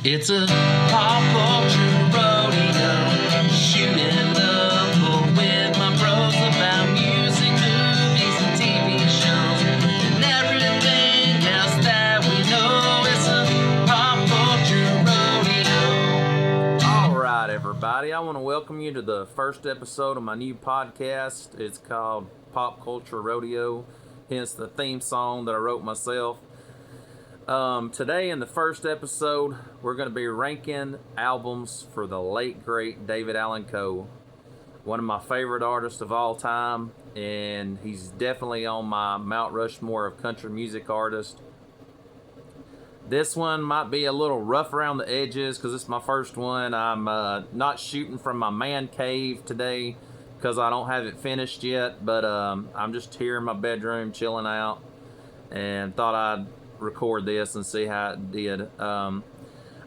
It's a pop culture rodeo, shooting the bull with my bros about music, movies, and TV shows, and everything else that we know. It's a pop culture rodeo. All right, everybody. I want to welcome you to the first episode of my new podcast. It's called Pop Culture Rodeo, hence the theme song that I wrote myself. Today in the first episode, we're going to be ranking albums for the late, great David Allan Coe. One of my favorite artists of all time, and he's definitely on my Mount Rushmore of country music artists. This one might be a little rough around the edges because it's my first one. I'm not shooting from my man cave today because I don't have it finished yet, but I'm just here in my bedroom chilling out and thought I'd record this and see how it did.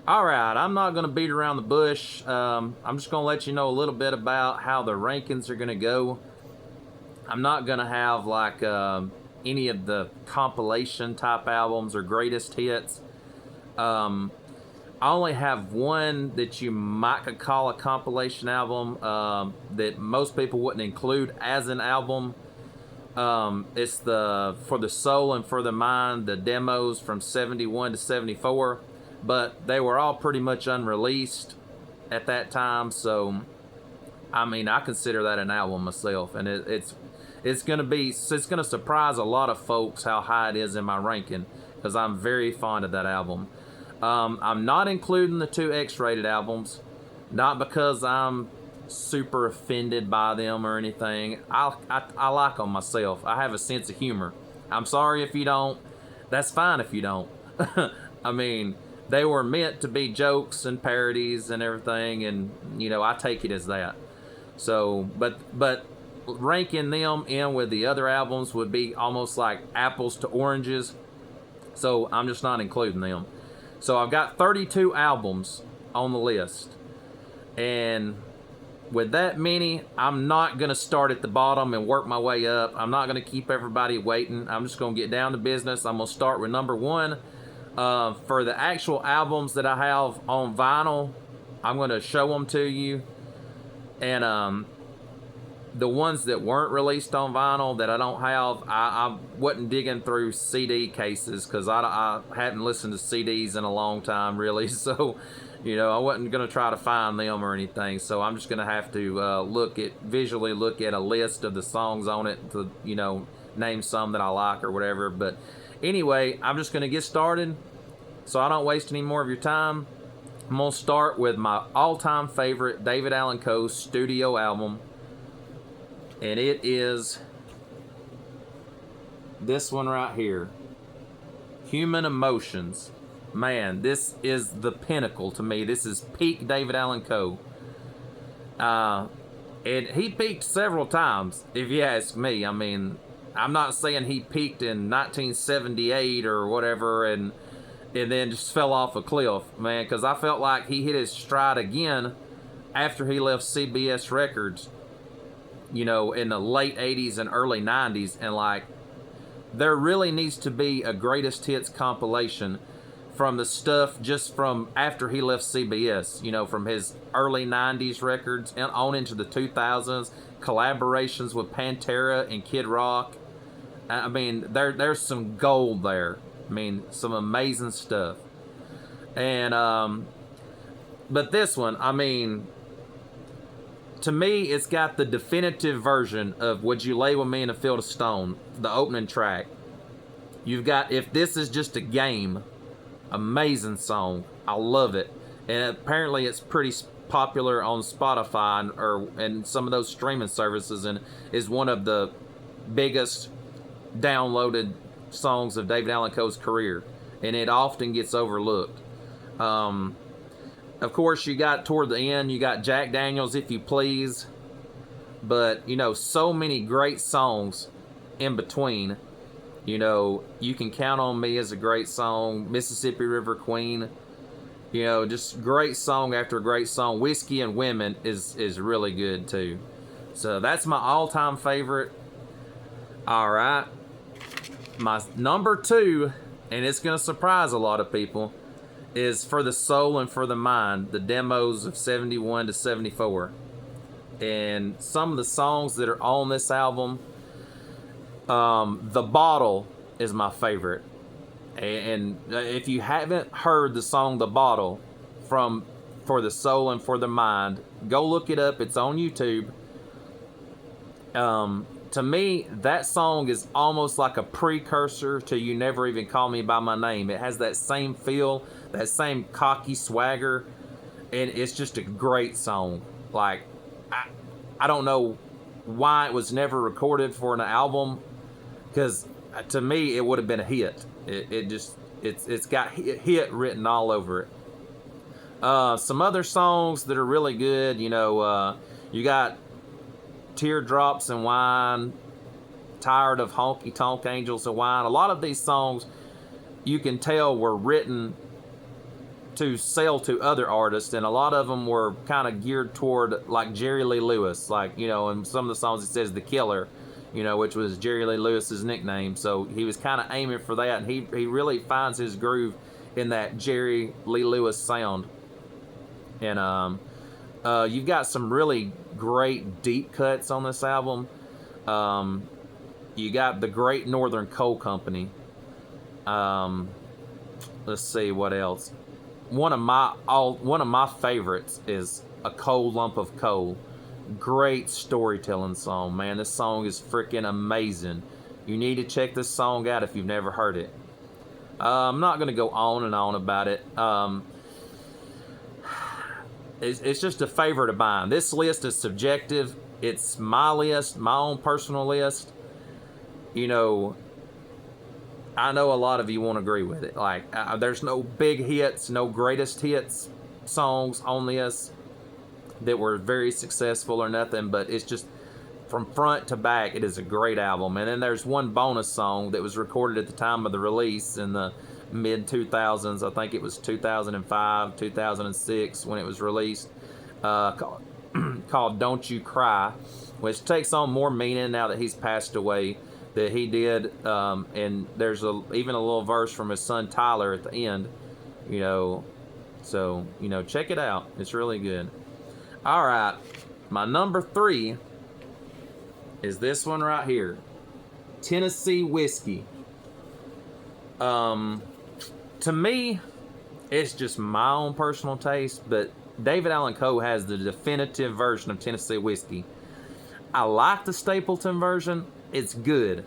All right, I'm not going to beat around the bush. I'm just going to let you know a little bit about how the rankings are going to go. I'm not going to have like any of the compilation type albums or greatest hits. I only have one that you might could call a compilation album that most people wouldn't include as an album. It's the For the Soul and For the Mind, the demos from 71 to 74, but they were all pretty much unreleased at that time, so I mean, I consider that an album myself, and it's gonna surprise a lot of folks how high it is in my ranking, because I'm very fond of that album. I'm not including the two X-rated albums, not because I'm super offended by them or anything. I like them myself. I have a sense of humor. I'm sorry if you don't. That's fine if you don't. I mean, they were meant to be jokes and parodies and everything, and you know, I take it as that. So, but ranking them in with the other albums would be almost like apples to oranges. So I'm just not including them. So I've got 32 albums on the list, and with that many, I'm not going to start at the bottom and work my way up. I'm not going to keep everybody waiting. I'm just going to get down to business. I'm going to start with number one. For the actual albums that I have on vinyl, I'm going to show them to you. And the ones that weren't released on vinyl that I don't have, I wasn't digging through CD cases because I hadn't listened to CDs in a long time, really. So, you know, I wasn't going to try to find them or anything. So I'm just going to have to visually look at a list of the songs on it to, you know, name some that I like or whatever. But anyway, I'm just going to get started so I don't waste any more of your time. I'm going to start with my all-time favorite David Allan Coe studio album. And it is this one right here, Human Emotions. Man, this is the pinnacle to me. This is peak David Allan Coe. And he peaked several times, if you ask me. I mean, I'm not saying he peaked in 1978 or whatever and then just fell off a cliff, man, because I felt like he hit his stride again after he left CBS Records, you know, in the late 80s and early 90s. And like, there really needs to be a greatest hits compilation from the stuff just from after he left CBS, you know, from his early 90s records and on into the 2000s, collaborations with Pantera and Kid Rock. I mean, there's some gold there. I mean, some amazing stuff. And but this one, I mean, to me, it's got the definitive version of Would You Lay With Me in a Field of Stone, the opening track. You've got If This Is Just a Game, amazing song. I love it. And apparently it's pretty popular on Spotify and some of those streaming services, and is one of the biggest downloaded songs of David Allan Coe's career. And it often gets overlooked. Of course, you got toward the end, you got Jack Daniels, If You Please. But, you know, so many great songs in between. You know, You Can Count on Me is a great song. Mississippi River Queen. You know, just great song after great song. Whiskey and Women is really good, too. So that's my all-time favorite. All right. My number two, and it's going to surprise a lot of people, is For the Soul and For the Mind, the demos of 71 to 74. And some of the songs that are on this album, The Bottle is my favorite. And if you haven't heard the song The Bottle from For the Soul and For the Mind, go look it up. It's on YouTube. To me, that song is almost like a precursor to You Never Even Call Me By My Name. It has that same feel, that same cocky swagger, and it's just a great song. Like, I don't know why it was never recorded for an album, because to me it would have been a hit. It's got hit written all over it. Some other songs that are really good, you got Teardrops and Wine, Tired of Honky Tonk Angels of Wine. A lot of these songs you can tell were written to sell to other artists, and a lot of them were kind of geared toward like Jerry Lee Lewis, like, in some of the songs it says The Killer, which was Jerry Lee Lewis's nickname. So he was kind of aiming for that, and he really finds his groove in that Jerry Lee Lewis sound. And you've got some really great deep cuts on this album. You got the Great Northern Coal Company. Let's see what else. One of my favorites is A Cold Lump of Coal. Great storytelling song, man. This song is freaking amazing. You need to check this song out if you've never heard it. I'm not going to go on and on about it. It's just a favorite of mine. This list is subjective. It's my list, my own personal list. I know a lot of you won't agree with it. Like, there's no big hits, no greatest hits songs on this that were very successful or nothing, but it's just from front to back, it is a great album. And then there's one bonus song that was recorded at the time of the release in the mid 2000s. I think it was 2005, 2006 when it was released, called Don't You Cry, which takes on more meaning now that he's passed away, that he did. And there's even a little verse from his son Tyler at the end, so check it out. It's really good. All right, my number 3 is this one right here, Tennessee Whiskey. To me, it's just my own personal taste, but David Allan Coe has the definitive version of Tennessee Whiskey. I like the Stapleton version. It's good.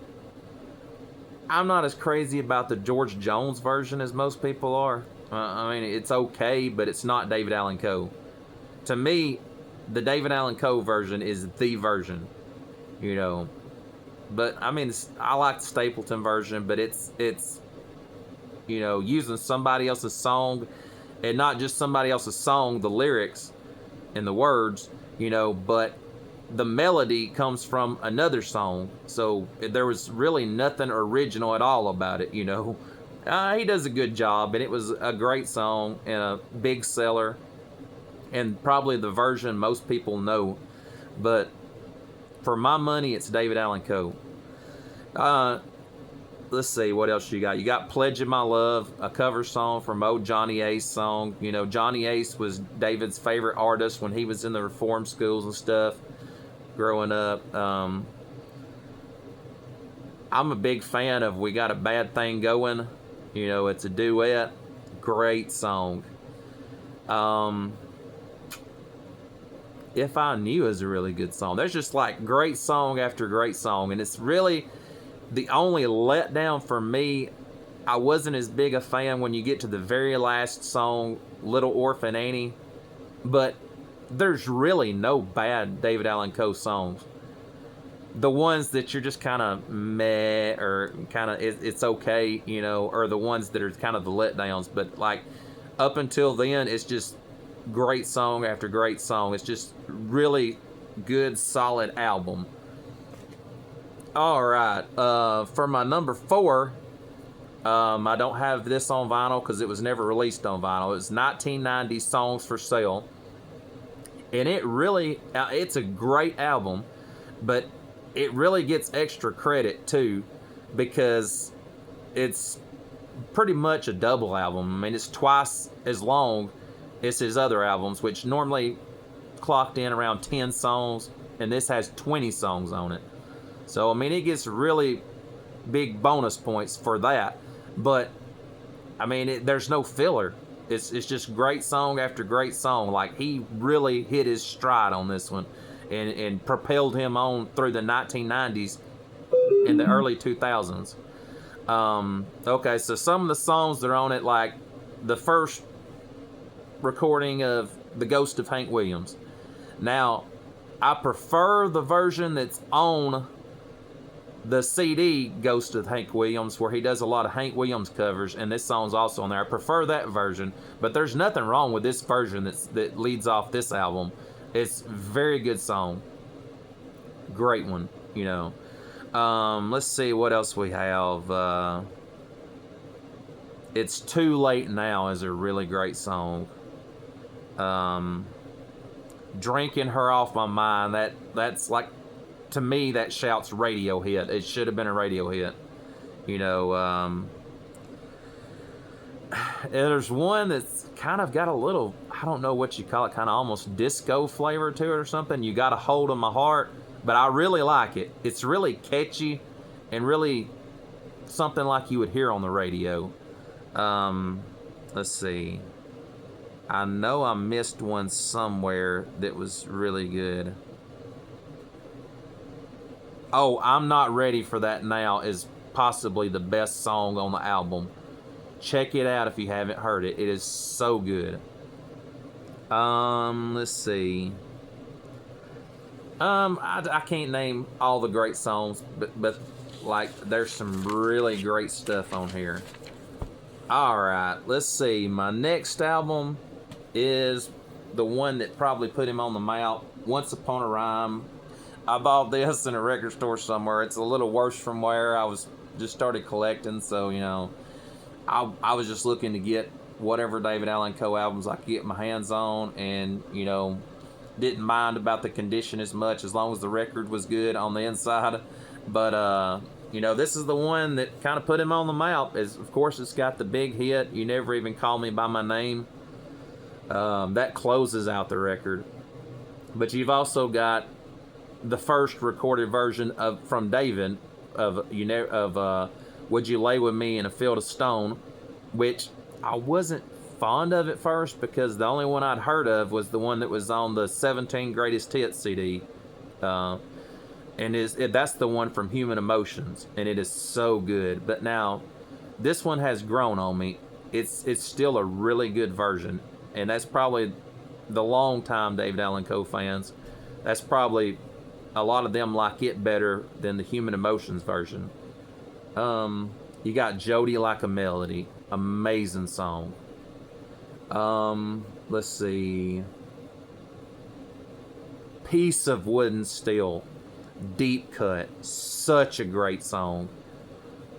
I'm not as crazy about the George Jones version as most people are. It's okay, but it's not David Allan Coe. To me, the David Allan Coe version is the version, But, I like the Stapleton version, but it's using somebody else's song, and not just somebody else's song, the lyrics and the words, but the melody comes from another song. So there was really nothing original at all about it, He does a good job, and it was a great song and a big seller, and probably the version most people know. But for my money, it's David Allan Coe. Let's see, what else you got? You got Pledge of My Love, a cover song from old Johnny Ace song. Johnny Ace was David's favorite artist when he was in the reform schools and stuff growing up. I'm a big fan of We Got a Bad Thing Going. It's a duet. Great song. If I Knew is a really good song. There's just like great song after great song, and it's really the only letdown for me. I wasn't as big a fan when you get to the very last song, Little Orphan Annie, but there's really no bad David Allan Coe songs. The ones that you're just kind of meh, or kind of it's okay, are the ones that are kind of the letdowns. But like up until then, it's just great song after great song. It's just really good, solid album. All right, for my number 4, I don't have this on vinyl because it was never released on vinyl. It was 1990 Songs for Sale, and it's a great album, but it really gets extra credit too, because it's pretty much a double album. I mean, it's twice as long as his other albums, which normally clocked in around 10 songs, and this has 20 songs on it. So, I mean, it gets really big bonus points for that. But, I mean, there's no filler. It's just great song after great song. Like, he really hit his stride on this one and propelled him on through the 1990s and the early 2000s. Okay, so some of the songs that are on it, like the first recording of The Ghost of Hank Williams. Now, I prefer the version that's on the CD Ghost of Hank Williams, where he does a lot of Hank Williams covers, and this song's also on there. I prefer that version, but there's nothing wrong with this version that leads off this album. It's a very good song. Great one, you know. Let's see what else we have. It's Too Late Now is a really great song. Drinking Her Off My Mind, that's like, to me, that shouts radio hit. It should have been a radio hit. You know, there's one that's kind of got a little, I don't know what you call it, kind of almost disco flavor to it or something. You Got a Hold of My Heart, but I really like it. It's really catchy and really something like you would hear on the radio. Let's see. I know I missed one somewhere that was really good. Oh, I'm Not Ready for That Now is possibly the best song on the album. Check it out if you haven't heard it. It is so good. Let's see. I can't name all the great songs, but like, there's some really great stuff on here. Alright, let's see. My next album is the one that probably put him on the map. Once Upon a Rhyme. I bought this in a record store somewhere. It's a little worse from where I was just started collecting, so, you know, I was just looking to get whatever David Allan Coe albums I could get my hands on, and, you know, didn't mind about the condition as much as long as the record was good on the inside. But, you know, this is the one that kind of put him on the map. Of course, it's got the big hit, You Never Even Call Me By My Name. That closes out the record. But you've also got the first recorded version from David of Would You Lay With Me in a Field of Stone, which I wasn't fond of at first because the only one I'd heard of was the one that was on the 17 Greatest Hits CD. And that's the one from Human Emotions, and it is so good. But now, this one has grown on me. It's still a really good version, and that's probably the long-time David Allan Coe fans. That's probably, a lot of them like it better than the Human Emotions version. You got Jody Like a Melody, amazing song. Let's see. Piece of Wood and Steel, deep cut, such a great song.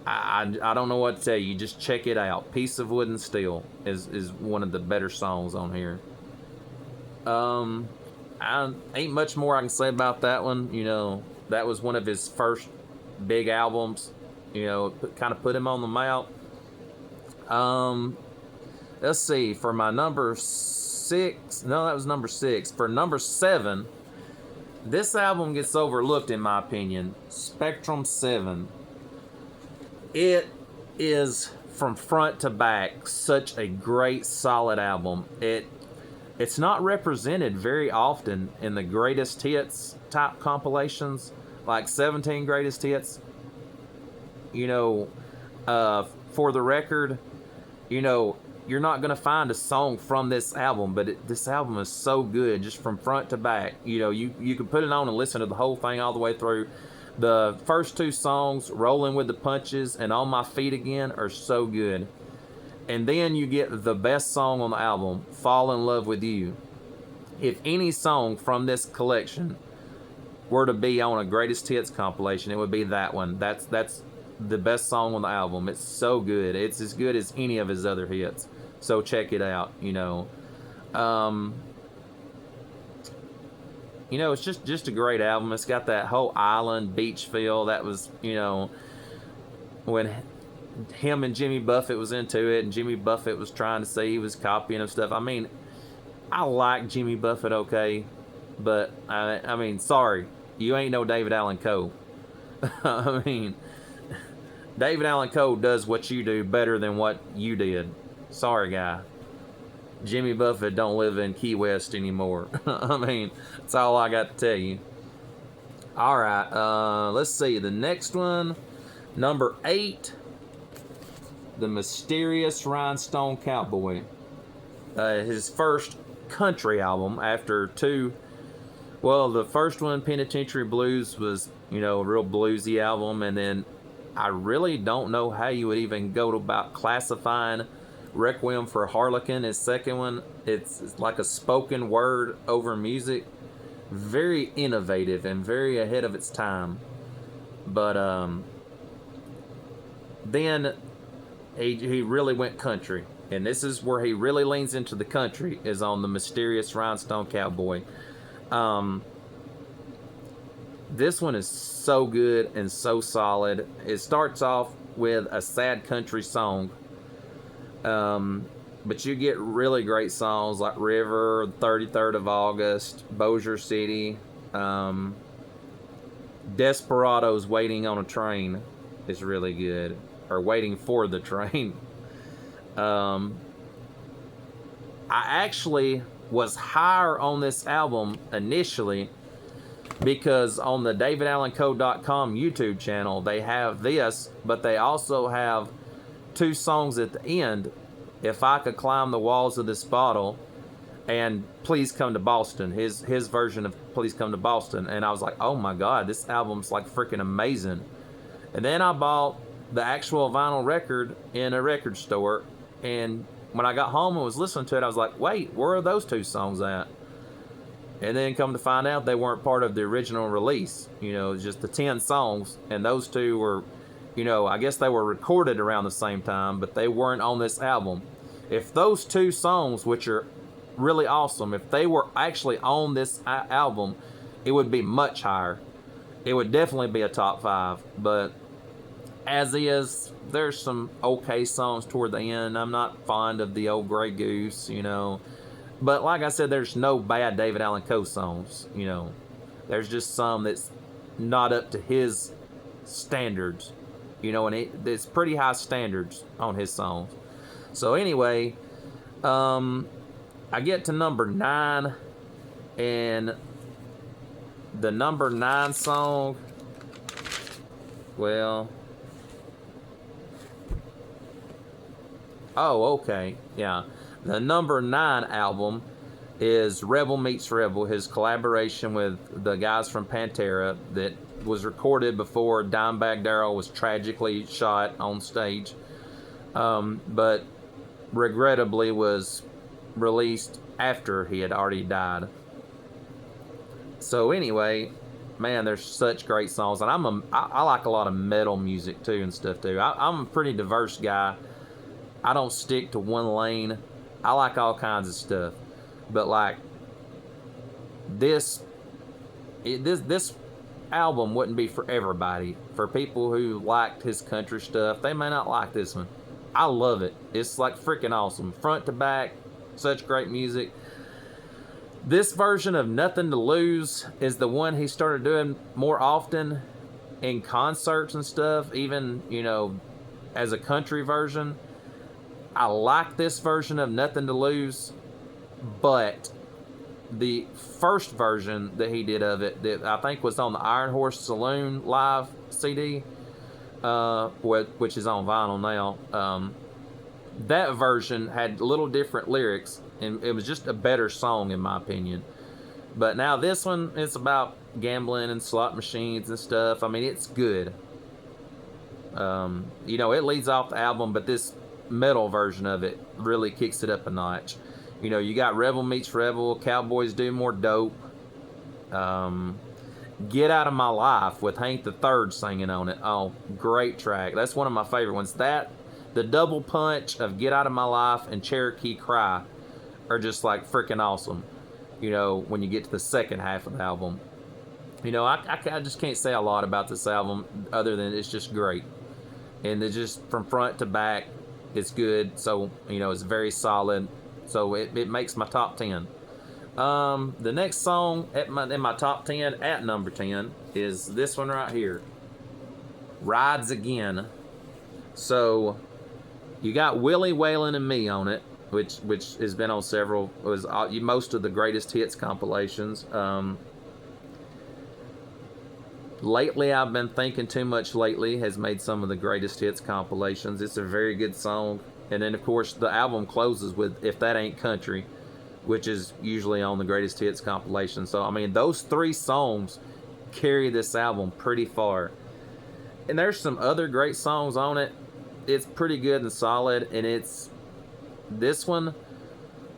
I don't know what to tell you. Just check it out. Piece of Wood and Steel is one of the better songs on here. I ain't much more I can say about that one. You know, that was one of his first big albums. You know, kind of put him on the map. Let's see. For my number 6, no, that was number 6. For number 7, this album gets overlooked in my opinion. Spectrum 7. It is from front to back such a great, solid album. It's not represented very often in the greatest hits type compilations, like 17 Greatest Hits. You know, for the record, you know, you're not going to find a song from this album, but this album is so good, just from front to back. You know, you can put it on and listen to the whole thing all the way through. The first 2 songs, Rolling with the Punches and On My Feet Again, are so good. And then you get the best song on the album, Fall in Love with You. If any song from this collection were to be on a greatest hits compilation, it would be that one. That's the best song on the album. It's so good. It's as good as any of his other hits. So check it out, you know. You know, it's just a great album. It's got that whole island beach feel. That was, you know, when him and Jimmy Buffett was into it, and Jimmy Buffett was trying to say he was copying of stuff. I mean, I like Jimmy Buffett, okay, but I mean, sorry, you ain't no David Allan Coe. I mean, David Allan Coe does what you do better than what you did. Sorry, guy. Jimmy Buffett don't live in Key West anymore. I mean, that's all I got to tell you. All right, let's see. The next one, number 8, The Mysterious Rhinestone Cowboy. His first country album after 2. Well, the first one, Penitentiary Blues, was, you know, a real bluesy album. And then I really don't know how you would even go about classifying Requiem for a Harlequin. His second one, it's like a spoken word over music. Very innovative and very ahead of its time. But then he really went country. And this is where he really leans into the country, is on The Mysterious Rhinestone Cowboy. This one is so good and so solid. It starts off with a sad country song. But you get really great songs like River, 33rd of August, Bossier City, Desperados Waiting on a Train is really good. Or Waiting for the Train. I actually was higher on this album initially because on the davidallancoe.com YouTube channel they have this, but they also have 2 songs at the end, If I Could Climb the Walls of This Bottle and Please Come to Boston, his version of Please Come to Boston. And I was like, oh my god, this album's like freaking amazing. And then I bought the actual vinyl record in a record store, and when I got home and was listening to it, I was like, wait, where are those 2 songs at? And then come to find out they weren't part of the original release. You know, just the 10 songs, and those 2 were, you know, I guess they were recorded around the same time, but they weren't on this album. If those 2 songs, which are really awesome, if they were actually on this album, it would be much higher. It would definitely be a top 5, but as is, there's some okay songs toward the end. I'm not fond of the old Grey Goose, you know. But like I said, there's no bad David Allan Coe songs, you know. There's just some that's not up to his standards, you know, and it's pretty high standards on his songs. So anyway, I get to number 9, and the number 9 song, well... Oh, okay, yeah. The number 9 album is Rebel Meets Rebel, his collaboration with the guys from Pantera that was recorded before Dimebag Darrell was tragically shot on stage, but regrettably was released after he had already died. So anyway, man, there's such great songs, and I like a lot of metal music too and stuff too. I'm a pretty diverse guy. I don't stick to one lane. I like all kinds of stuff. But like this album wouldn't be for everybody. For people who liked his country stuff, they may not like this one. I love it. It's like freaking awesome. Front to back, such great music. This version of Nothing to Lose is the one he started doing more often in concerts and stuff, even, you know, as a country version. I like this version of Nothing to Lose, but the first version that he did of it, that I think was on the Iron Horse Saloon live CD, which is on vinyl now, that version had a little different lyrics, and it was just a better song in my opinion. But now this one, it's about gambling and slot machines and stuff. I mean, it's good. You know, it leads off the album, but this metal version of it really kicks it up a notch. You know, you got Rebel Meets Rebel, Cowboys Do More Dope, Get Out of My Life with Hank the Third singing on it. Oh, great track. That's one of my favorite ones. That, the double punch of Get Out of My Life and Cherokee Cry are just like freaking awesome, you know, when you get to the second half of the album. You know, I just can't say a lot about this album other than it's just great. and it's just from front to back, it's good. So it's very solid. So it makes my top 10. The next song in my top 10 at number 10 is this one right here, Rides Again. So you got Willie, Waylon, and Me on it, which has been on several, was most of the greatest hits compilations. Lately, I've been thinking too much. Lately has made some of the greatest hits compilations. It's a very good song. And then of course the album closes with If That Ain't Country, which is usually on the greatest hits compilation. So I mean, those three songs carry this album pretty far. And there's some other great songs on it. It's pretty good and solid. And this one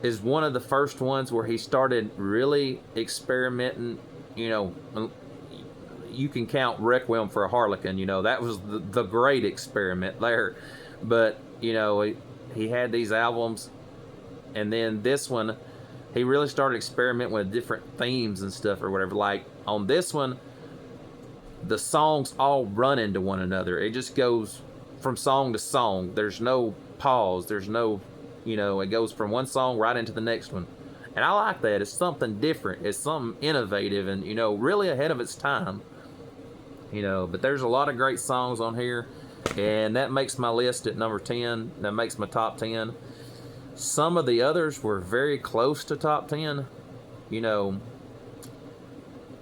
is one of the first ones where he started really experimenting. You can count Requiem for a Harlequin. That was the great experiment there. But he had these albums, and then this one, he really started experimenting with different themes and stuff or whatever. Like on this one, the songs all run into one another. It just goes from song to song. There's no pause. There's no, it goes from one song right into the next one. And I like that. It's something different. It's something innovative and, really ahead of its time. But there's a lot of great songs on here. And that makes my list at number 10. That makes my top 10. Some of the others were very close to top 10.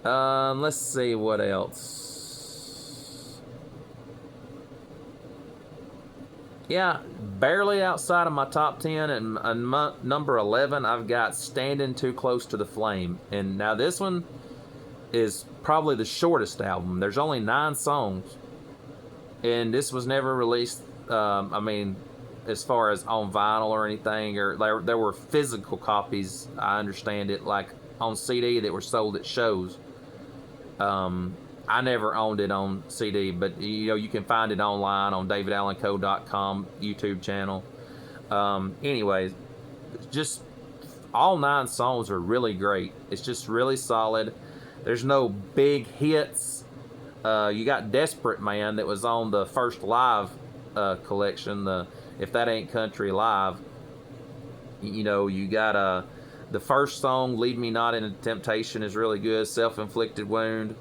Let's see what else. Yeah, barely outside of my top 10. And number 11, I've got Standing Too Close to the Flame. And now this one is probably the shortest album. There's only 9 songs. And this was never released, as far as on vinyl or anything, or there were physical copies, I understand it, like on CD that were sold at shows. I never owned it on CD, but you can find it online on davidallancoe.com YouTube channel. Anyways, just all 9 songs are really great. It's just really solid. There's no big hits. You got Desperate Man that was on the first live collection, the If That Ain't Country Live. You got the first song, Lead Me Not Into Temptation, is really good. Self-Inflicted Wound,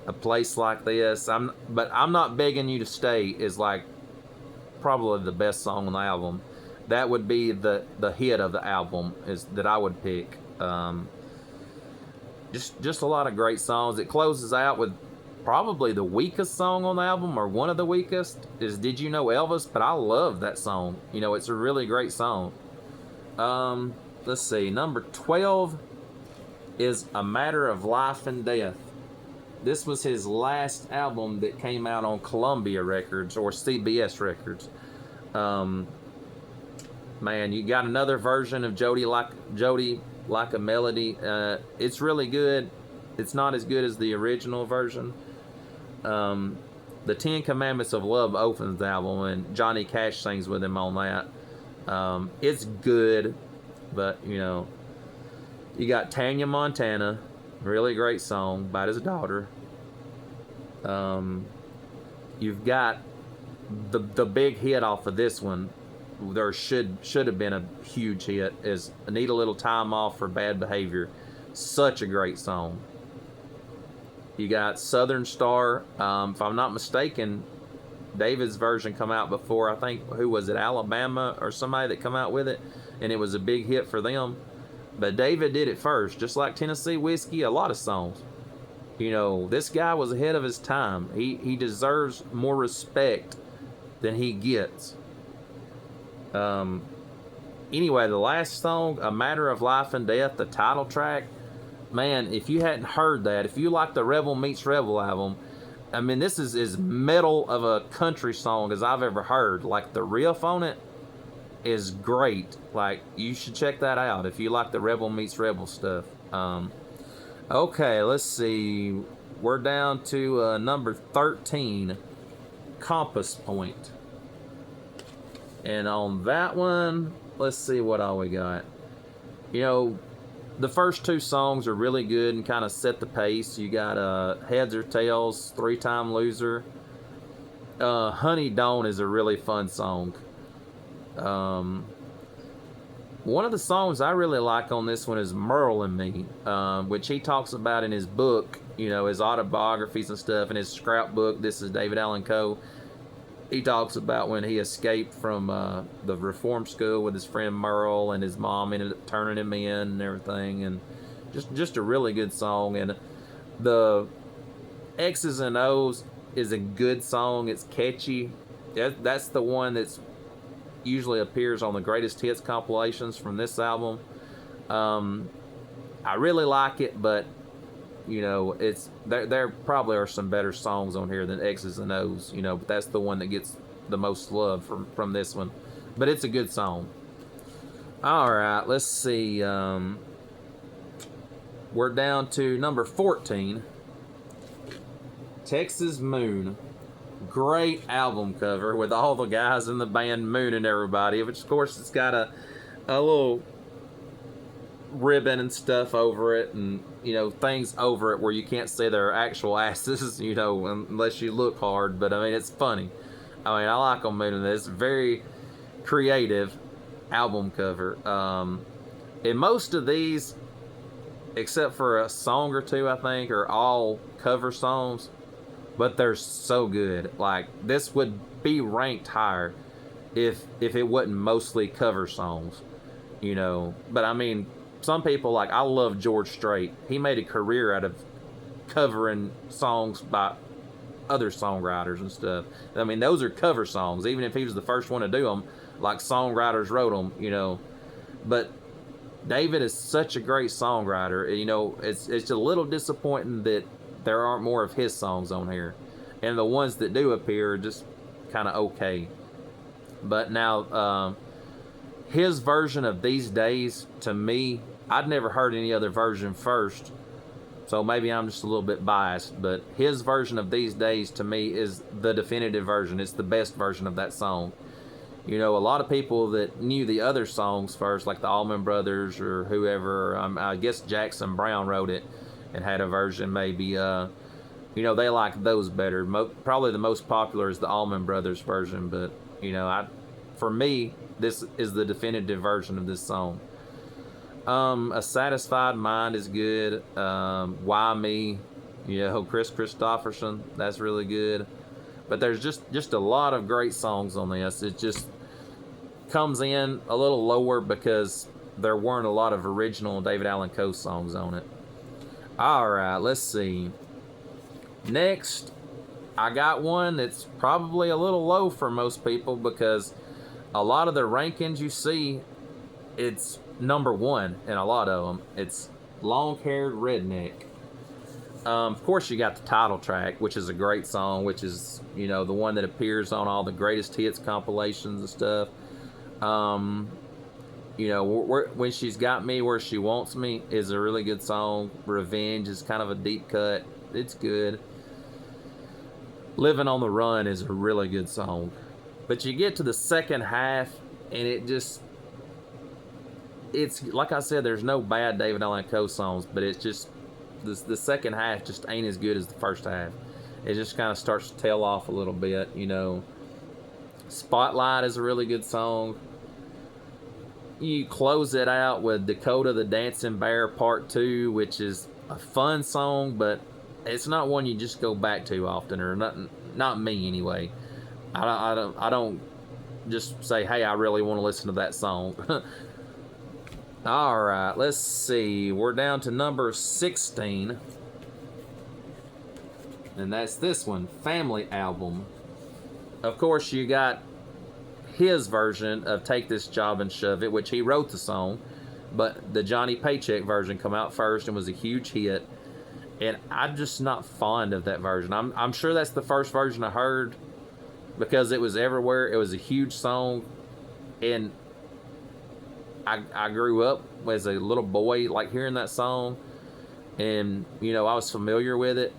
A Place Like This. But I'm Not Begging You to Stay is like probably the best song on the album. That would be the hit of the album that I would pick. Just a lot of great songs. It closes out with probably the weakest song on the album, or one of the weakest, is Did You Know Elvis? But I love that song. It's a really great song. Let's see. Number 12 is A Matter of Life and Death. This was his last album that came out on Columbia Records or CBS Records. Man, you got another version of Jody Like a Melody. It's really good. It's not as good as the original version. The 10 Commandments of Love opens the album, and Johnny Cash sings with him on that. It's good, but you got Tanya Montana, really great song, about his daughter. You've got the big hit off of this one. There should have been a huge hit, is I Need a Little Time Off for Bad Behavior. Such a great song. You got Southern Star. If I'm not mistaken, David's version come out before, I think, who was it, Alabama or somebody that come out with it, and it was a big hit for them. But David did it first, just like Tennessee Whiskey, a lot of songs. This guy was ahead of his time. He deserves more respect than he gets. Anyway, the last song, A Matter of Life and Death, the title track, man, if you hadn't heard that, if you like the Rebel Meets Rebel album, this is as metal of a country song as I've ever heard. Like, the riff on it is great. Like, you should check that out if you like the Rebel Meets Rebel stuff. Okay, let's see. We're down to number 13, Compass Point. And on that one, let's see what all we got. The first 2 songs are really good and kind of set the pace. You got Heads or Tails, 3-Time Loser. Honey Dawn is a really fun song. One of the songs I really like on this one is Merle and Me, which he talks about in his book, his autobiographies and stuff, in his scrapbook. This is David Allan Coe. He talks about when he escaped from the reform school with his friend Merle, and his mom ended up turning him in and everything, and just a really good song. And the X's and O's is a good song. It's catchy. That's the one that's usually appears on the greatest hits compilations from this album. I really like it, but it's there probably are some better songs on here than X's and O's, but that's the one that gets the most love from this one. But it's a good song. All right, let's see. We're down to number 14, Texas Moon. Great album cover with all the guys in the band mooning everybody, which of course it's got a little ribbon and stuff over it, and things over it where you can't see their actual asses, unless you look hard. But I mean, it's funny. I mean, I like them mooning. It's very creative album cover. And most of these, except for a song or two, I think, are all cover songs, but they're so good. Like, this would be ranked higher if it wasn't mostly cover songs, But I mean, some people, like, I love George Strait. He made a career out of covering songs by other songwriters and stuff. I mean, those are cover songs, even if he was the first one to do them, like songwriters wrote them, But David is such a great songwriter. It's a little disappointing that there aren't more of his songs on here, and the ones that do appear are just kind of okay. But now, his version of These Days, to me, I'd never heard any other version first, so maybe I'm just a little bit biased, but his version of These Days, to me, is the definitive version. It's the best version of that song. A lot of people that knew the other songs first, like the Allman Brothers or whoever, I guess Jackson Browne wrote it and had a version maybe, they like those better. Probably the most popular is the Allman Brothers version, but, for me, this is the definitive version of this song. A Satisfied Mind is good. Why Me? Chris Christopherson, that's really good. But there's just a lot of great songs on this. It just comes in a little lower because there weren't a lot of original David Allan Coe songs on it. All right, let's see. Next, I got one that's probably a little low for most people because a lot of the rankings you see, it's number one in a lot of them. It's Long Haired Redneck. Of course, you got the title track, which is a great song, which is, the one that appears on all the greatest hits compilations and stuff. When She's Got Me Where She Wants Me is a really good song. Revenge is kind of a deep cut. It's good. Living on the Run is a really good song. But you get to the second half, and it's like I said, there's no bad David Allan Coe songs, but it's just the second half just ain't as good as the first half. It just kind of starts to tail off a little bit, Spotlight is a really good song. You close it out with Dakota the Dancing Bear Part 2, which is a fun song, but it's not one you just go back to often, or not me anyway. I don't just say, hey, I really want to listen to that song. All right, let's see. We're down to number 16. And that's this one, Family Album. Of course, you got his version of Take This Job and Shove It, which he wrote the song. But the Johnny Paycheck version come out first and was a huge hit. And I'm just not fond of that version. I'm sure that's the first version I heard because it was everywhere. It was a huge song. And I grew up as a little boy, like, hearing that song, and I was familiar with it.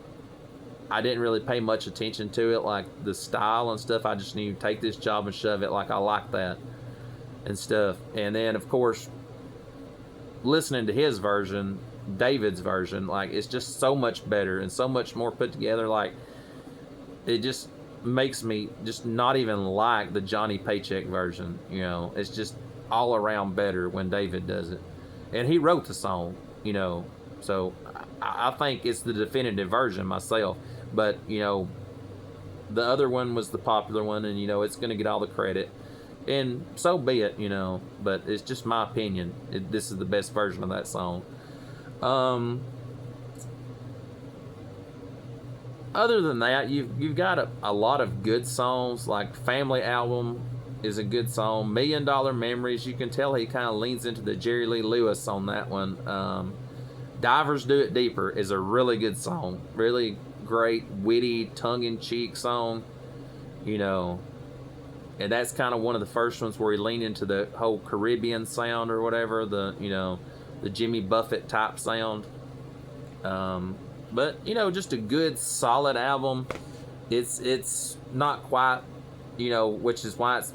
I didn't really pay much attention to it, like the style and stuff. I just knew Take This Job and Shove It, like I like that and stuff. And then, of course, listening to his version, David's version, like, it's just so much better and so much more put together. Like, it just makes me just not even like the Johnny Paycheck version. You know, it's just all around better when David does it. And he wrote the song, you know, so I think it's the definitive version myself. But, you know, the other one was the popular one, and, you know, it's going to get all the credit. And so be it, you know, but it's just my opinion. This is the best version of that song. Other than that, you've got a lot of good songs, like Family Album is a good song. $1 Million Memories, you can tell he kind of leans into the Jerry Lee Lewis on that one. Divers Do It Deeper is a really good song. Really great, witty, tongue-in-cheek song, you know. And that's kind of one of the first ones where he leaned into the whole Caribbean sound or whatever, the Jimmy Buffett type sound. But, you know, just a good, solid album. It's not quite, you know, which is why it's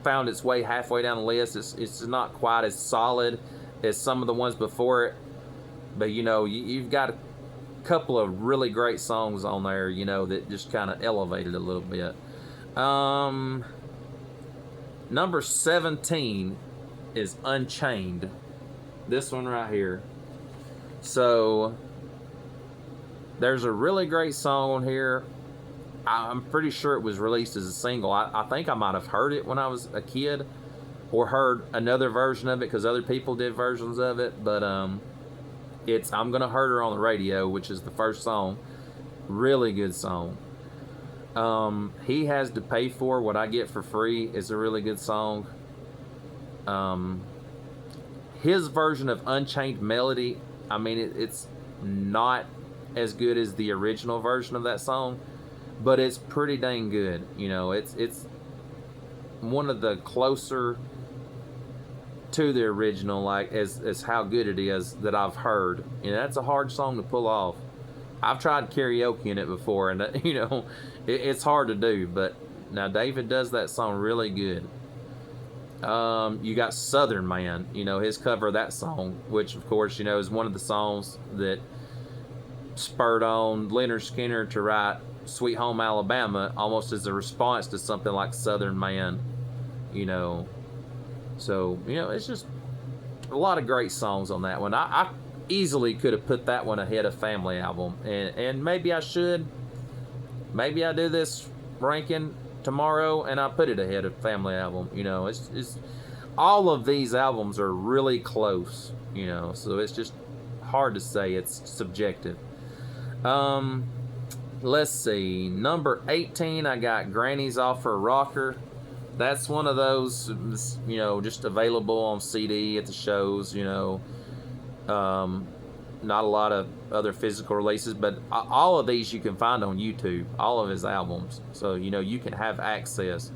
found its way halfway down the list. It's not quite as solid as some of the ones before it. But, you know, you've got a couple of really great songs on there, you know, that just kind of elevated a little bit. Number 17 is Unchained. This one right here. So there's a really great song on here. I'm pretty sure it was released as a single. I think I might have heard it when I was a kid, or heard another version of it because other people did versions of it. But it's I'm Gonna Hurt Her on the Radio, which is the first song. Really good song. He Has to Pay For What I Get for Free is a really good song. His version of Unchained Melody, I mean, it's not as good as the original version of that song, but it's pretty dang good. You know, it's one of the closer to the original, like as how good it is, that I've heard. You know, that's a hard song to pull off. I've tried karaoke in it before, and you know, it's hard to do. But now David does that song really good. You got Southern Man, you know, his cover of that song, which of course, you know, is one of the songs that spurred on Leonard Skinner to write Sweet Home Alabama, almost as a response to something like Southern Man, you know. So, you know, it's just a lot of great songs on that one. I easily could have put that one ahead of Family Album, and maybe I should. Maybe I do this ranking tomorrow and I put it ahead of Family Album. You know, it's all of these albums are really close, you know, so it's just hard to say. It's subjective. Let's see, number 18, I got Granny's Off Her Rocker. That's one of those, you know, just available on CD at the shows, you know. Not a lot of other physical releases, but all of these you can find on YouTube, all of his albums. So, you know, you can have access.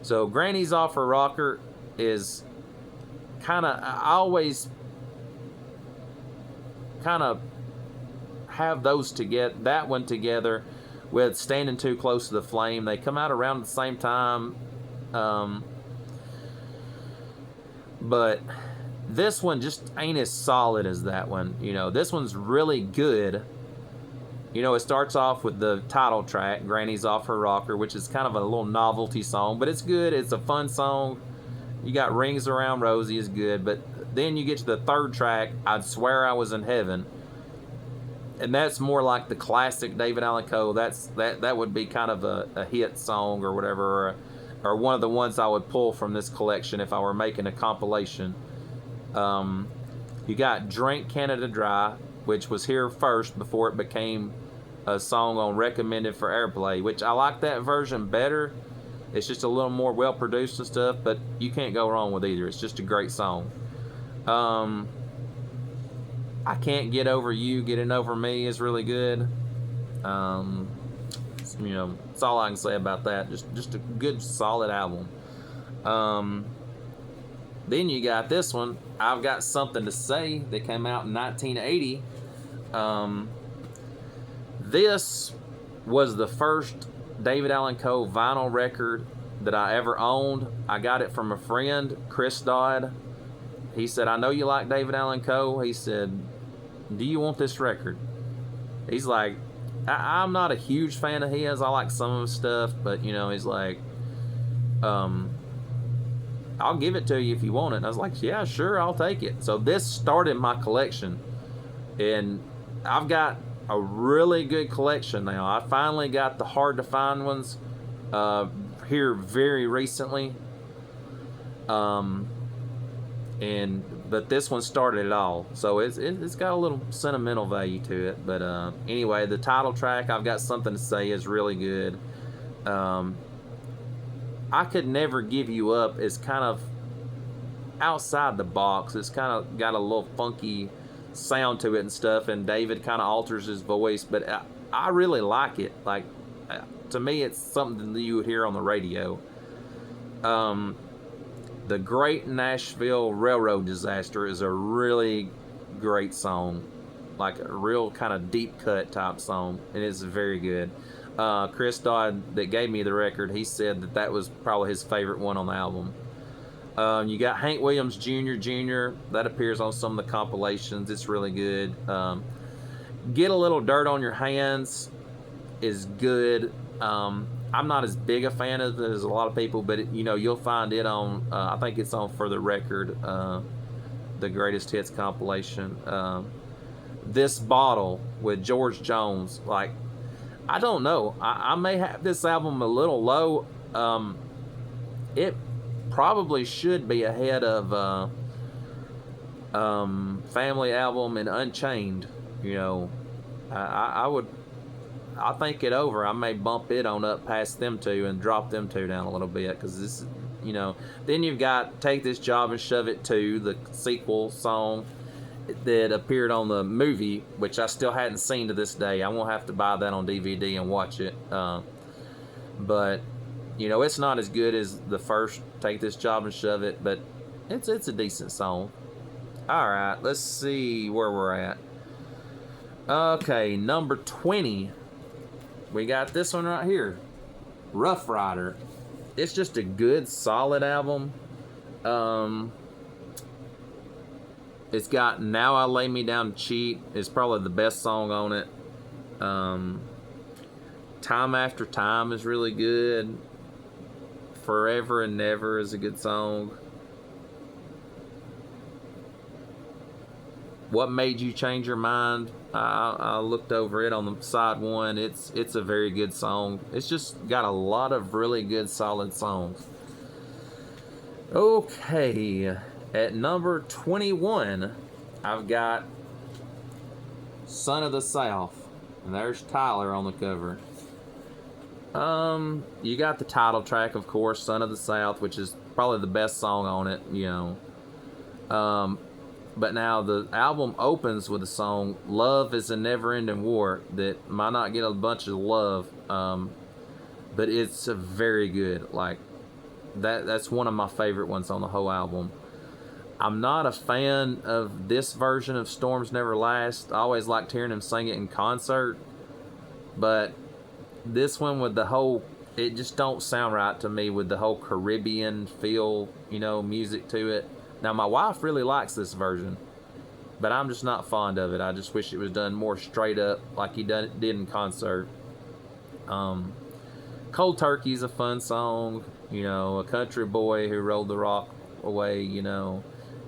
So Granny's Off Her Rocker is kind of, I always kind of have those together, that one together with Standing Too Close to the Flame. They come out around the same time. But this one just ain't as solid as that one. You know, this one's really good. You know, it starts off with the title track, Granny's Off Her Rocker, which is kind of a little novelty song, but it's good. It's a fun song. You got Rings Around Rosie is good, but then you get to the third track, I'd Swear I Was in Heaven. And that's more like the classic David Allan Coe. That would be kind of a hit song or whatever, or one of the ones I would pull from this collection if I were making a compilation. You got Drink Canada Dry, which was here first before it became a song on Recommended for Airplay, which I like that version better. It's just a little more well produced and stuff, but you can't go wrong with either. It's just a great song. I Can't Get Over You, Getting Over Me is really good. You know, that's all I can say about that. Just a good, solid album. Then you got this one, I've Got Something to Say, that came out in 1980. This was the first David Allan Coe vinyl record that I ever owned. I got it from a friend, Chris Dodd. He said, I know you like David Allan Coe. He said, do you want this record? He's like, I'm not a huge fan of his. I like some of his stuff, but you know, he's like, um, I'll give it to you if you want it. And I was like, yeah, sure, I'll take it. So this started my collection, and I've got a really good collection now. I finally got the hard to find ones here very recently. But this one started it all, so it's got a little sentimental value to it. But anyway, the title track, I've Got Something to Say, is really good. I Could Never Give You Up is kind of outside the box. It's kind of got a little funky sound to it and stuff, and David kind of alters his voice, but I really like it. Like, to me, it's something that you would hear on the radio. The Great Nashville Railroad Disaster is a really great song, like a real kind of deep cut type song, and it's very good. Chris Dodd, that gave me the record, he said that was probably his favorite one on the album. You got Hank Williams Jr. That appears on some of the compilations. It's really good. Get a Little Dirt on Your Hands is good. I'm not as big a fan of it as a lot of people, but you'll find it on, I think it's on For the Record, the Greatest Hits compilation. This Bottle with George Jones, like, I don't know. I may have this album a little low. It probably should be ahead of Family Album and Unchained. I'll think it over. I may bump it on up past them two and drop them two down a little bit, because this, then you've got Take This Job and Shove It Too, the sequel song that appeared on the movie, which I still hadn't seen to this day. I won't have to buy that on DVD and watch it. But it's not as good as the first Take This Job and Shove It, but it's a decent song. All right, let's see where we're at. Okay, number 20. We got this one right here, Rough Rider. It's just a good, solid album. It's got Now I Lay Me Down to Cheat. It's probably the best song on it. Time After Time is really good. Forever and Never is a good song. What Made You Change Your Mind? I looked over it on the side one. It's a very good song. It's just got a lot of really good, solid songs. Okay, at number 21, I've got Son of the South. And there's Tyler on the cover. You got the title track, of course, Son of the South, which is probably the best song on it, But now the album opens with a song, Love is a Never-Ending War, that might not get a bunch of love, but it's a very good. Like, that's one of my favorite ones on the whole album. I'm not a fan of this version of Storms Never Last. I always liked hearing him sing it in concert, but this one with the whole, it just don't sound right to me with the whole Caribbean feel, music to it. Now, my wife really likes this version, but I'm just not fond of it. I just wish it was done more straight up like he did in concert. Cold Turkey's a fun song. A country boy who rolled the rock away,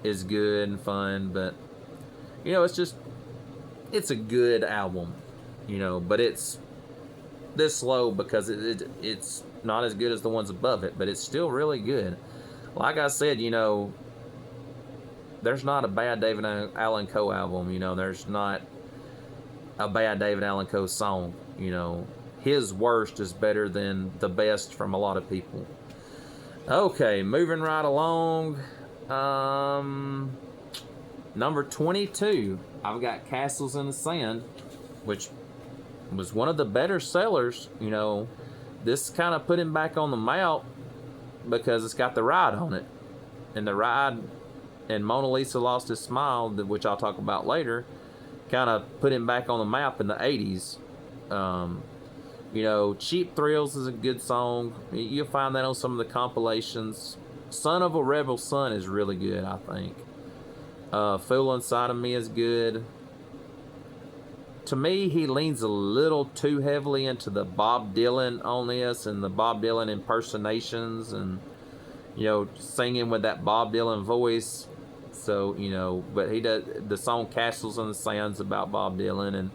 is good and fun. But, it's a good album, but it's this low because it's not as good as the ones above it, but it's still really good. Like I said, there's not a bad David Allan Coe album. There's not a bad David Allan Coe song. His worst is better than the best from a lot of people. Okay, moving right along. Number 22, I've got Castles in the Sand, which was one of the better sellers. This kind of put him back on the map because it's got The Ride on it. And The Ride and Mona Lisa Lost His Smile, which I'll talk about later, kind of put him back on the map in the 80s. Cheap Thrills is a good song. You'll find that on some of the compilations. Son of a Rebel Son is really good, I think. Fool Inside of Me is good. to me, he leans a little too heavily into the Bob Dylan on this and the Bob Dylan impersonations and, singing with that Bob Dylan voice. So, but he does the song Castles in the Sands about Bob Dylan, and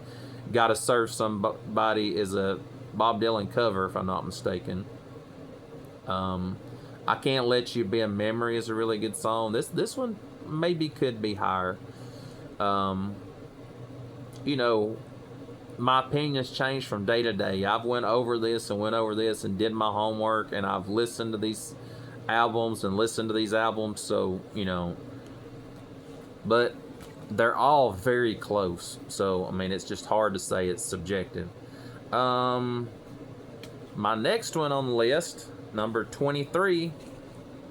Gotta Serve Somebody is a Bob Dylan cover, if I'm not mistaken. I Can't Let You Be a Memory is a really good song. This one maybe could be higher. My opinions change from day to day. I've went over this and did my homework, and I've listened to these albums, so, but they're all very close. So, I mean, it's just hard to say. It's subjective. My next one on the list, number 23,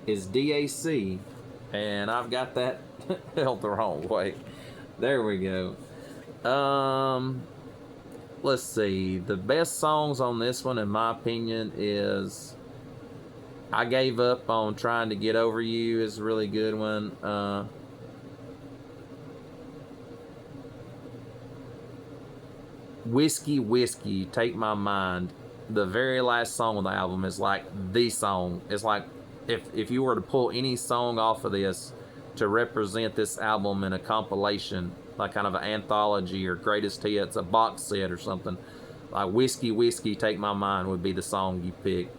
is DAC, and I've got that held the wrong way. There we go. Let's see. The best songs on this one, in my opinion, is I Gave Up on Trying to Get Over You is a really good one. Whiskey, Take My Mind. The very last song on the album is like the song. It's like if you were to pull any song off of this to represent this album in a compilation, like kind of an anthology or greatest hits, a box set or something, like Whiskey, Take My Mind would be the song you pick.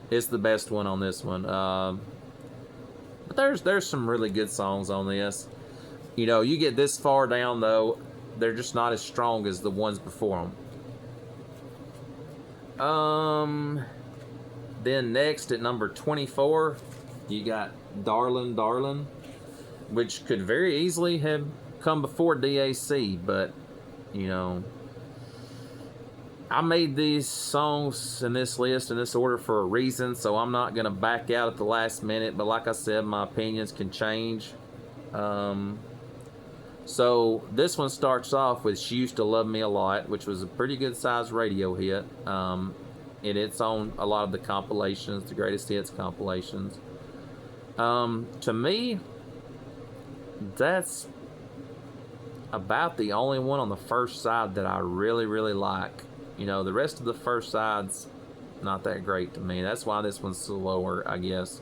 It's the best one on this one. But there's some really good songs on this. You get this far down though, they're just not as strong as the ones before them. Then next at number 24, you got Darlin', which could very easily have come before DAC, but I made these songs in this list in this order for a reason, so I'm not gonna back out at the last minute. But like I said, my opinions can change. So this one starts off with She Used to Love Me a Lot, which was a pretty good sized radio hit. And it's on a lot of the compilations, the greatest hits compilations. To me, that's about the only one on the first side that I really, really like. The rest of the first side's not that great to me. That's why this one's slower, I guess.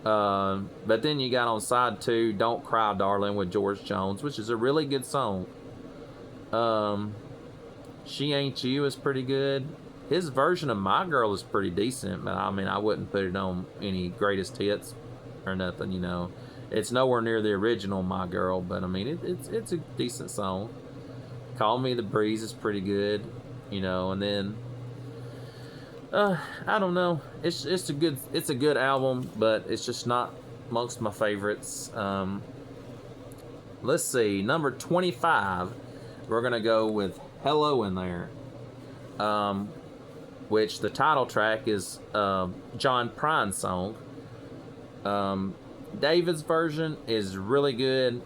But then you got on side 2, Don't Cry, Darling, with George Jones, which is a really good song. She Ain't You is pretty good. His version of My Girl is pretty decent, but I mean, I wouldn't put it on any greatest hits or nothing, It's nowhere near the original My Girl, but I mean, it's a decent song. Call Me the Breeze is pretty good, and then I don't know. It's a good album, but it's just not amongst my favorites. Let's see, number 25, we're gonna go with Hello in there. Which the title track is John Prine's song. David's version is really good.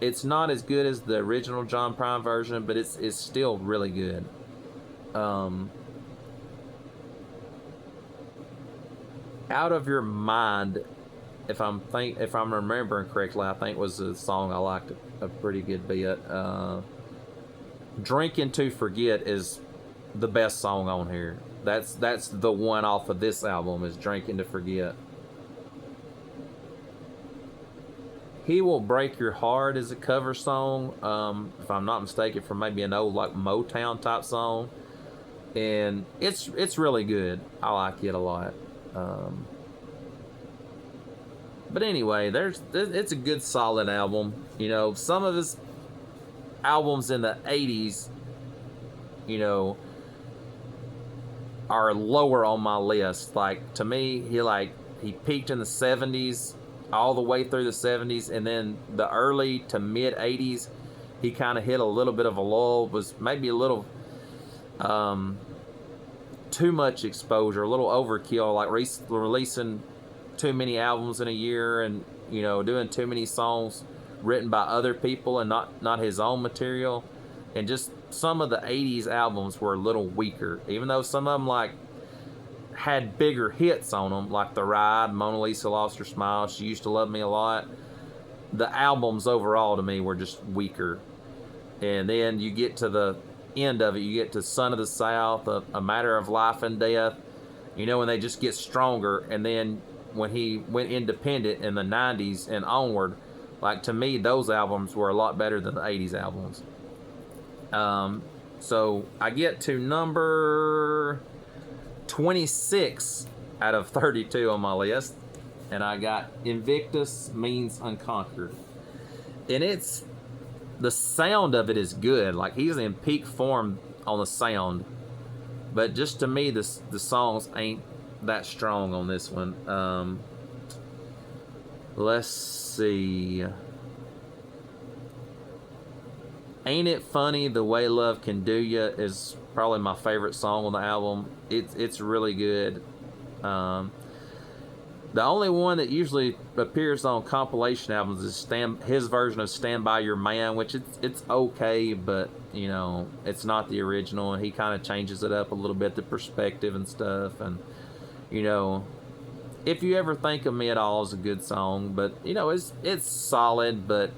It's not as good as the original John Prine version, but it's still really good. Out of Your Mind, if I'm remembering correctly, I think was a song I liked a pretty good bit. Drinking to Forget is the best song on here. That's the one off of this album, is Drinking to Forget. He Will Break Your Heart is a cover song, if I'm not mistaken, from maybe an old like Motown type song, and it's really good. I like it a lot. But anyway, it's a good solid album. Some of his albums in the 80s, are lower on my list. Like, to me, he peaked in the 70s, all the way through the 70s, and then the early to mid 80s, he kind of hit a little bit of a lull, was maybe a little too much exposure, a little overkill, like releasing too many albums in a year, and doing too many songs written by other people and not his own material. And just some of the 80s albums were a little weaker, even though some of them like had bigger hits on them, like The Ride, Mona Lisa Lost Her Smile, She Used to Love Me a Lot. The albums overall to me were just weaker. And then you get to the end of it, you get to Son of the South, a Matter of Life and Death, you know, and they just get stronger. And then when he went independent in the 90s and onward, like, to me, those albums were a lot better than the 80s albums. So I get to number 26 out of 32 on my list, and I got Invictus Means Unconquered. And it's, the sound of it is good. Like, he's in peak form on the sound, but just to me, the songs ain't that strong on this one. Let's see. Ain't It Funny The Way Love Can Do Ya is probably my favorite song on the album. It's really good. The only one that usually appears on compilation albums is his version of Stand By Your Man, which it's okay, but, you know, it's not the original, and he kind of changes it up a little bit, the perspective and stuff. And, you know, If You Ever Think of Me at All is a good song, but, you know, it's solid, but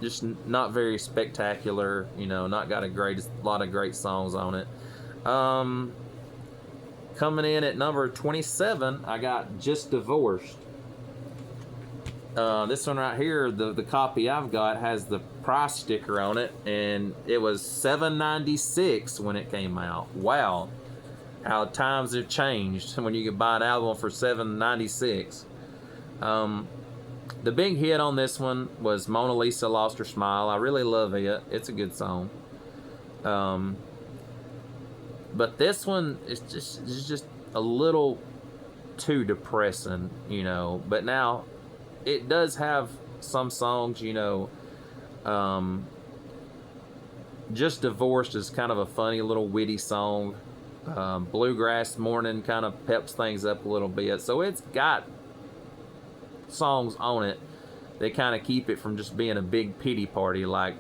just not very spectacular, you know, not got a lot of great songs on it. Coming in at number 27, I got Just Divorced. This one right here, the copy I've got has the price sticker on it, and it was $7.96 when it came out. Wow, how times have changed when you could buy an album for $7.96. The big hit on this one was Mona Lisa Lost Her Smile. I really love it. It's a good song. But this one is just a little too depressing, you know. But now, it does have some songs, you know. Just Divorced is kind of a funny little witty song. Bluegrass Morning kind of peps things up a little bit. So it's got songs on it that kind of keep it from just being a big pity party like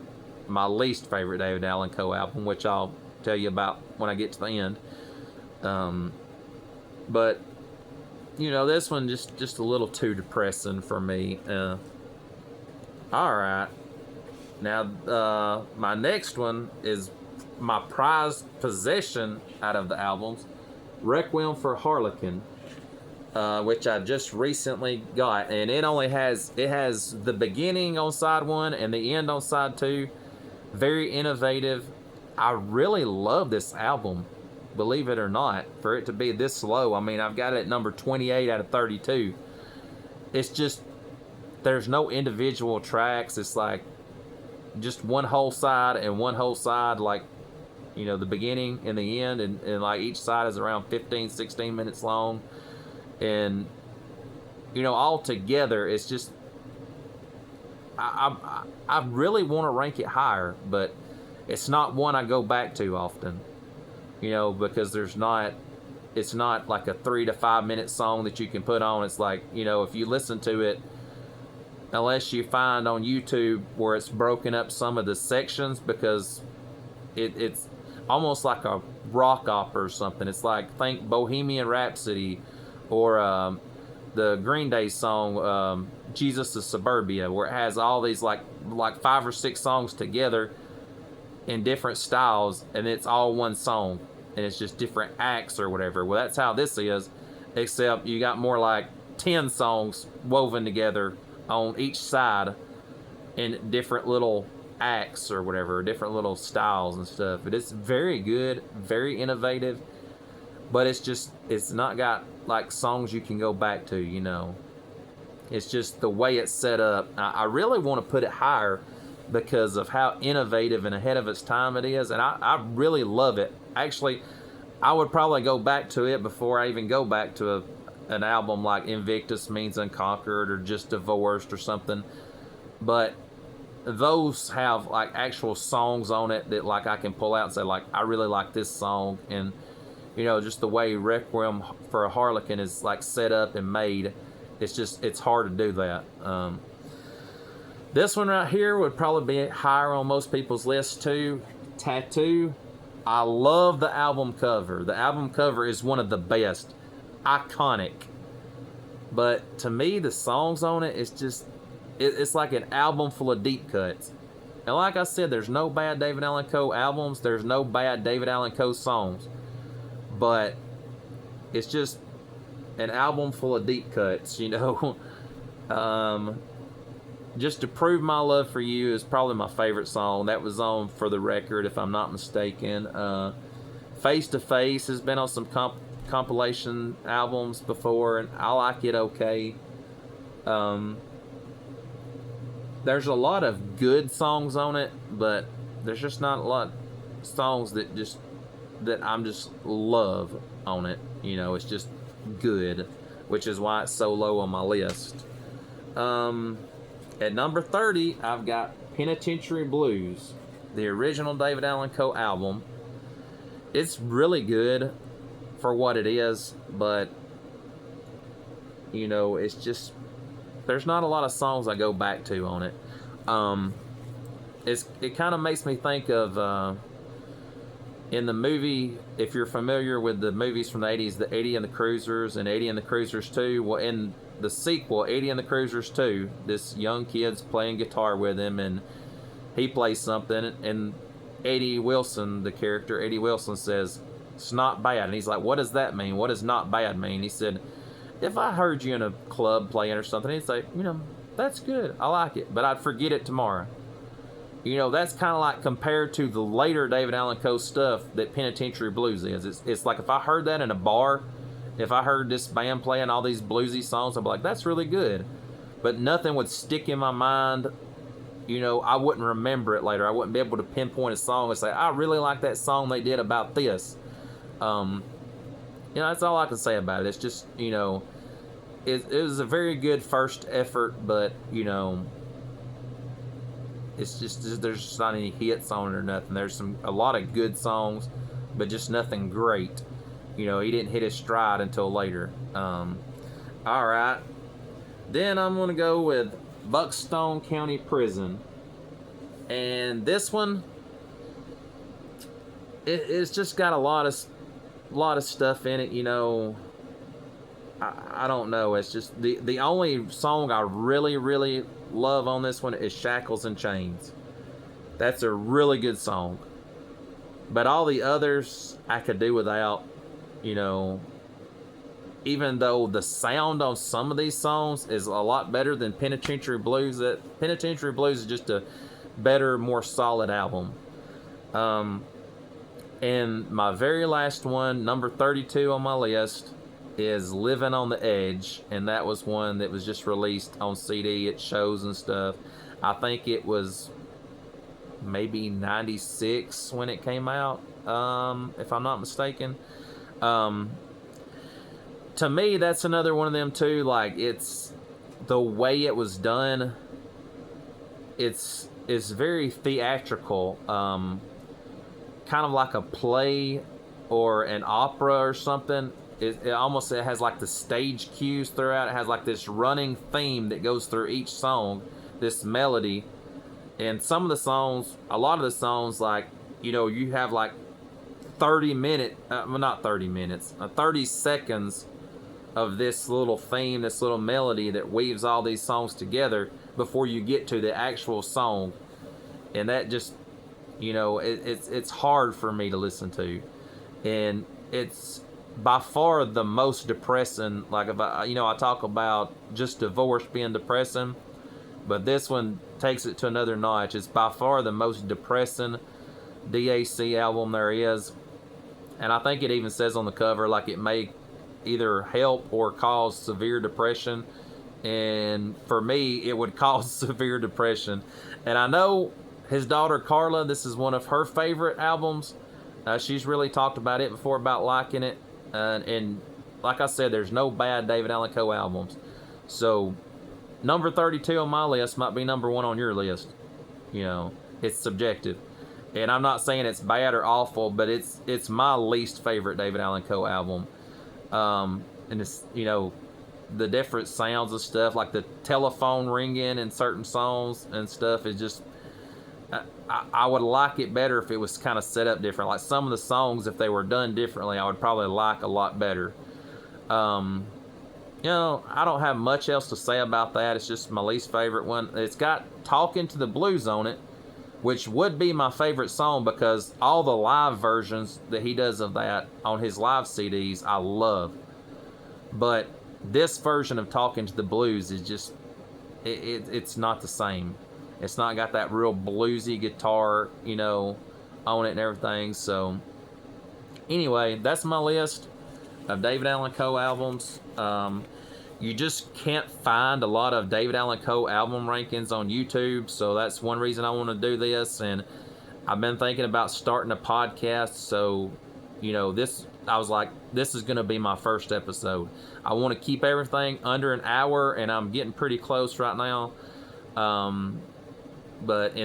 my least favorite David Allan Coe album, which I'll tell you about when I get to the end. But, you know, this one just a little too depressing for me. Alright. Now, my next one is my prized possession out of the albums, Requiem for a Harlequin. Which I just recently got, and it has the beginning on side 1 and the end on side 2. Very innovative. I really love this album, believe it or not, for it to be this low. I mean, I've got it at number 28 out of 32. It's just, there's no individual tracks. It's like just one whole side and one whole side, like, you know, the beginning and the end, and like each side is around 15-16 minutes long. And, you know, all together, it's just, I really want to rank it higher, but it's not one I go back to often, you know, because it's not like a 3 to 5 minute song that you can put on. It's like, you know, if you listen to it, unless you find on YouTube where it's broken up some of the sections, because it's almost like a rock opera or something. It's like, think Bohemian Rhapsody, or the Green Day song, Jesus of Suburbia, where it has all these like 5 or 6 songs together in different styles, and it's all one song, and it's just different acts or whatever. Well, that's how this is, except you got more like 10 songs woven together on each side in different little acts or whatever, different little styles and stuff. But it's very good, very innovative, but it's not got like songs you can go back to, you know. It's just the way it's set up. I really want to put it higher because of how innovative and ahead of its time it is, and I really love it. Actually, I would probably go back to it before I even go back to an album like Invictus Means Unconquered or Just Divorced or something. But those have like actual songs on it that like I can pull out and say like, I really like this song. And, you know, just the way Requiem for a Harlequin is like set up and made, it's hard to do that. This one right here would probably be higher on most people's list too. Tattoo. I love the album cover. The album cover is one of the best. Iconic. But to me, the songs on it, it's like an album full of deep cuts. And like I said, there's no bad David Allan Coe albums. There's no bad David Allan Coe songs. But it's just an album full of deep cuts, you know. Just to Prove My Love for You is probably my favorite song. That was on For the Record, if I'm not mistaken. Face to Face has been on some compilation albums before, and I like it okay. There's a lot of good songs on it, but there's just not a lot of songs that I'm just love on it. You know, it's just good, which is why it's so low on my list. At number 30, I've got Penitentiary Blues, the original David Allan Coe album. It's really good for what it is, but, you know, it's just, there's not a lot of songs I go back to on it. It kind of makes me think of, in the movie, if you're familiar with the movies from the 80s, the 80 and the Cruisers and 80 and the Cruisers 2, well, in the sequel, 80 and the Cruisers 2, this young kid's playing guitar with him, and he plays something, and Eddie Wilson, the character, Eddie Wilson says, "It's not bad." And he's like, "What does that mean? What does not bad mean?" He said, "If I heard you in a club playing or something," he'd say, "You know, that's good. I like it, but I'd forget it tomorrow." You know, that's kind of like compared to the later David Allan Coe stuff that Penitentiary Blues is. It's like if I heard that in a bar, if I heard this band playing all these bluesy songs, I'd be like, that's really good. But nothing would stick in my mind. You know, I wouldn't remember it later. I wouldn't be able to pinpoint a song and say, I really like that song they did about this. You know, that's all I can say about it. It's just, you know, it was a very good first effort, but, you know, it's just there's just not any hits on it or nothing. There's a lot of good songs, but just nothing great. You know, he didn't hit his stride until later. All right. Then I'm going to go with Buckstone County Prison. And this one, it's just got a lot of stuff in it, you know. I don't know. It's just the only song I really, really love on this one is Shackles and Chains. That's a really good song. But all the others I could do without, you know. Even though the sound on some of these songs is a lot better than Penitentiary Blues. That Penitentiary Blues is just a better, more solid album. And my very last one, number 32 on my list, is Living on the Edge, and that was one that was just released on CD at shows and stuff. I think it was maybe 96 when it came out, if I'm not mistaken. To me, that's another one of them too. Like, it's the way it was done. It's very theatrical, kind of like a play or an opera or something. It almost has like the stage cues throughout. It has like this running theme that goes through each song, this melody. And some of the songs, a lot of the songs, like, you know, you have like 30 seconds of this little theme, this little melody that weaves all these songs together before you get to the actual song. And that just, you know, it's hard for me to listen to. And it's by far the most depressing. Like, if I talk about just divorce being depressing, but this one takes it to another notch. It's by far the most depressing DAC album there is. And I think it even says on the cover, like, it may either help or cause severe depression. And for me, it would cause severe depression. And I know his daughter Carla, this is one of her favorite albums. She's really talked about it before, about liking it. And like I said, there's no bad David Allan Coe albums. So number 32 on my list might be number 1 on your list. You know, it's subjective. And I'm not saying it's bad or awful, but it's my least favorite David Allan Coe album. And it's, you know, the different sounds of stuff, like the telephone ringing in certain songs and stuff, is just, I would like it better if it was kind of set up different. Like, some of the songs, if they were done differently, I would probably like a lot better. You know, I don't have much else to say about that. It's just my least favorite one. It's got Talking to the Blues on it, which would be my favorite song because all the live versions that he does of that on his live CDs I love. But this version of Talking to the Blues is just, it's not the same. It's not got that real bluesy guitar, you know, on it and everything. So anyway, that's my list of David Allan Coe albums. You just can't find a lot of David Allan Coe album rankings on YouTube, so that's one reason I want to do this. And I've been thinking about starting a podcast, so you know, I was like, this is going to be my first episode. I want to keep everything under an hour, and I'm getting pretty close right now. And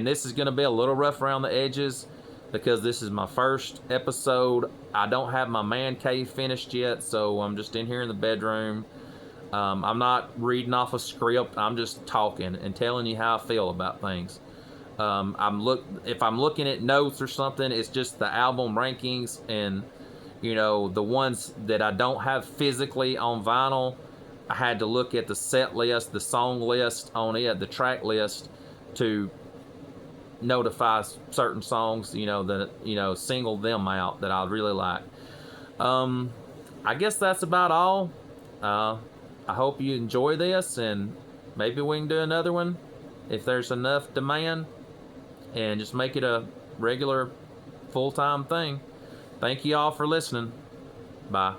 this is going to be a little rough around the edges because this is my first episode. I don't have my man cave finished yet, so I'm just in here in the bedroom. I'm not reading off a script. I'm just talking and telling you how I feel about things. If I'm looking at notes or something, it's just the album rankings and, you know, the ones that I don't have physically on vinyl. I had to look at the set list, the song list on it, the track list to notify certain songs, you know, that, you know, single them out that I really like. I guess that's about all. I hope you enjoy this, and maybe we can do another one if there's enough demand, and just make it a regular full-time thing. Thank you all for listening. Bye.